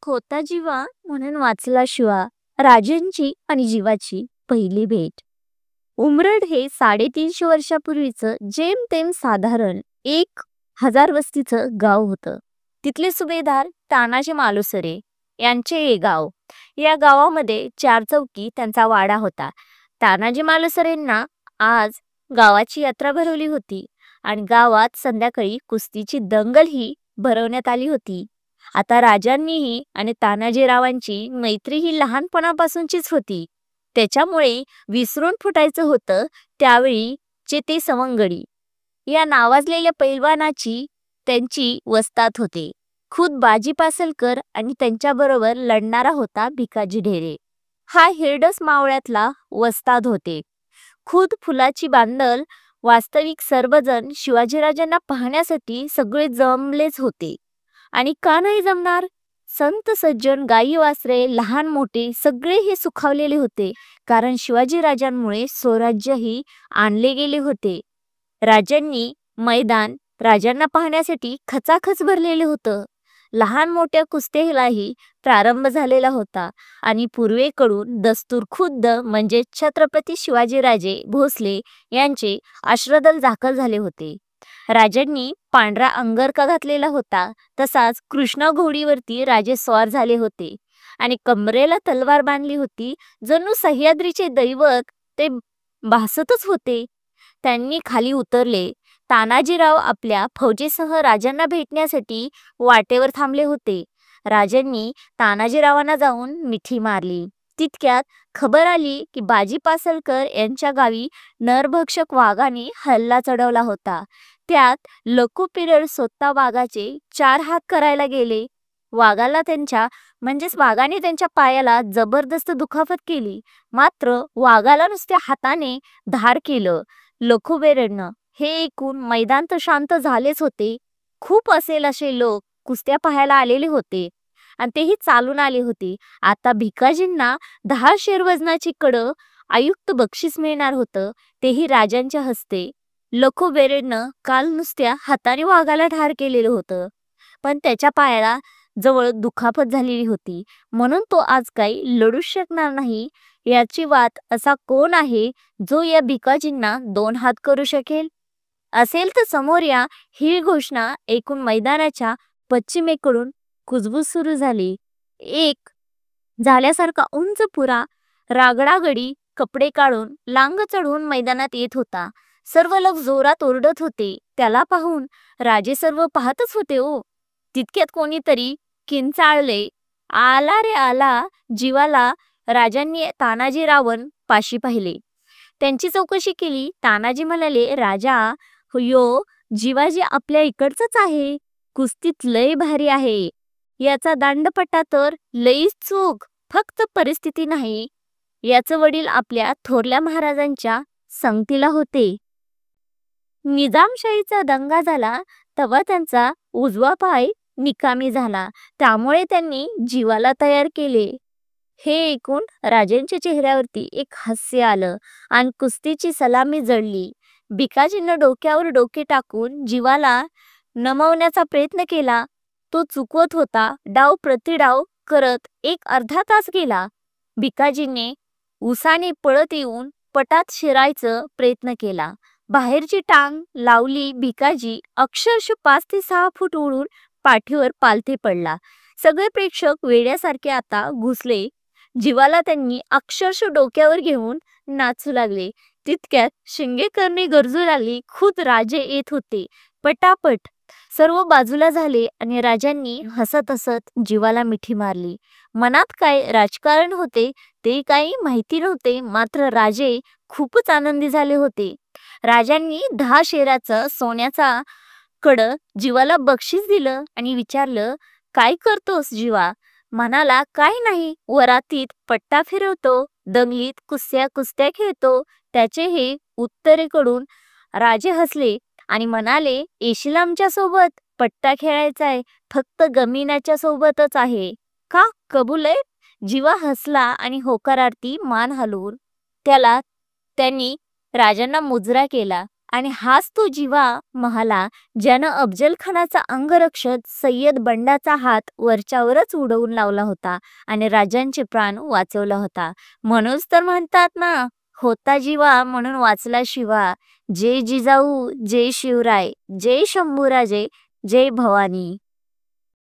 खोता जीवा म्हणून वाचला शिवा. राजांची आणि जीवाची पहिली भेट. उमरड हे 350 वर्षापूर्वीचं जेमतेम साधारण 1000 वस्तीचं गाव होतं. तिथले सुभेदार तानाजी मालुसरे यांचे हे गाव. या गावामध्ये 4 चौकी त्यांचा वाडा होता. तानाजी मालुसरेंना आज गावाची यात्रा भरवली होती आणि गावात संध्याकाळी कुस्तीची दंगल ही भरवण्यात आली होती. आता राजांनीही आणि तानाजीरावांची मैत्री ही लहानपणापासूनचीच होती. त्याच्यामुळे विसरून फुटायचं होतं त्यावेळी जे ते सवंगडी या नावाजलेल्या पैलवानाची त्यांची वस्ताद होते. खुद बाजी पासलकर आणि त्यांच्याबरोबर लढणारा होता भिकाजी ढेरे. हा हिरडस मावळ्यातला वस्ताद होते. खुद फुलाची बांधल. वास्तविक सर्वजण शिवाजीराजांना पाहण्यासाठी सगळे जमलेच होते. आणि का नाही जमणार? संत सज्जन गायी वासरे लहान मोठे सगळे हे सुखावलेले होते, कारण शिवाजीराजांमुळे स्वराज्यही आणले गेले होते. राजांनी मैदान राजांना पाहण्यासाठी खचाखच भरलेले होतं. लहान मोठ्या कुस्त्यालाही प्रारंभ झालेला होता आणि पूर्वेकडून दस्तूर खुद्द म्हणजे छत्रपती शिवाजीराजे भोसले यांचे अश्वदल दाखल झाले होते. राजांनी पांढरा अंगरखा घातलेला होता, तसाच कृष्णा घोडीवरती राजे स्वार झाले होते आणि कमरेला तलवार बांधली होती. जणू सह्याद्रीचे दैवत ते भासतच होते. त्यांनी खाली उतरले. तानाजीराव आपल्या फौजेसह राजांना भेटण्यासाठी वाटेवर थांबले होते. राजांनी तानाजीरावांना जाऊन मिठी मारली. तितक्यात खबर आली की बाजी पासलकर यांच्या गावी नरभक्षक वाघाने हल्ला चढवला होता. त्यात लखुपिरड स्वतः वाघाचे 4 हात करायला गेले. वाघाने त्यांच्या पायाला जबरदस्त दुखापत केली. मात्र वाघाला नुसत्या हाताने धार केलं लखुपिरडनं. हे ऐकून मैदान तर शांत झालेच होते. खूप असेल असे लोक कुस्त्या पाहायला आलेले होते आणि तेही चालून आले होते. आता भिकाजींना 10 शेर वजनाची कडं आयुक्त बक्षीस मिळणार होतं, तेही राजांच्या हस्ते. लखुपिरडनं काल नुसत्या हाताने वाघाला ठार केलेलं होतं, पण त्याच्या पायाला जवळ दुखापत झालेली होती, म्हणून तो आज काही लढूच शकणार नाही. याची वात असा कोण आहे जो या भिकाजींना 2 हात करू शकेल? असेल तर समोर या. ही घोषणा ऐकून मैदानाच्या पश्चिमेकडून कुजबूज सुरू झाली. एक झाल्यासारखा उंच पुरा रागडागडी कपडे काढून लांग चढून मैदानात येत होता. सर्व लोक जोरात ओरडत होते. त्याला पाहून राजे सर्व पाहतच होते. तितक्यात कोणीतरी किंचाळले, आला रे आला. जीवाला. राजांनी तानाजीरावण पाशी पाहिले. त्यांची चौकशी केली. तानाजी म्हणाले, राजा यो जीवाजी आपल्या इकडचाच आहे. कुस्तीत लय भारी आहे. याचा दांडपट्टा तर लईच चूक. फक्त परिस्थिती नाही. याचं वडील आपल्या थोरल्या महाराजांच्या संगतीला होते. निजामशाहीचा दंगा झाला तेव्हा त्यांचा उजवा पाय निकामी झाला. त्यामुळे त्यांनी जीवाला तयार केले. हे ऐकून राजांच्या चेहऱ्यावरती एक हास्य आलं आणि कुस्तीची सलामी जडली. भिकाजीनं डोक्यावर डोके टाकून जीवाला नमवण्याचा प्रयत्न केला. तो चुकवत होता. डाव प्रतिडाव करत 1-अर्धा तास गेला. भिकाजीने उसाने पळत येऊन पटात शिरायचा प्रयत्न केला. बाहेरची टांग लावली. भिकाजी अक्षरशः 5 ते 6 फूट उडून पाठीवर पालथे पडला. सगळे प्रेक्षक वेड्यासारखे आता घुसले. जीवाला त्यांनी अक्षरशः डोक्यावर घेऊन नाचू लागले. तितक्यात शिंगे करणे गरजू लागली. खुद राजे येत होते. पटापट सर्व बाजूला झाले आणि राजांनी हसत हसत जीवाला मिठी मारली. मनात काय राजकारण होते ते काही माहिती नव्हते, मात्र राजे खूपच आनंदी झाले होते. राजांनी 10 शेराचं सोन्याचा कडं जीवाला बक्षीस दिलं आणि विचारलं, काय करतोस जीवा? म्हणाला, काय नाही, वरातीत पट्टा फिरवतो, दंगलीत कुस्त्या खेळतो. त्याचे हे उत्तरेकडून राजे हसले आणि म्हणाले, येशील आमच्या सोबत? पट्टा खेळायचाय, फक्त गमिनाच्या सोबतच आहे का? कबूल आहे? जीवा हसला आणि होकारार्थी मान हलवून त्यांनी राजांना मुजरा केला आणि हाच तो जिवा महाला ज्यानं अफजल खानाचा अंगरक्षक सय्यद बंडाचा हात वरच्यावरच उडवून लावला होता आणि राजांचे प्राण वाचवला होता. म्हणूनच तर म्हणतात ना, होता जिवा म्हणून वाचला शिवा. जय जिजाऊ, जय शिवराय, जय शंभूराजे, जय भवानी.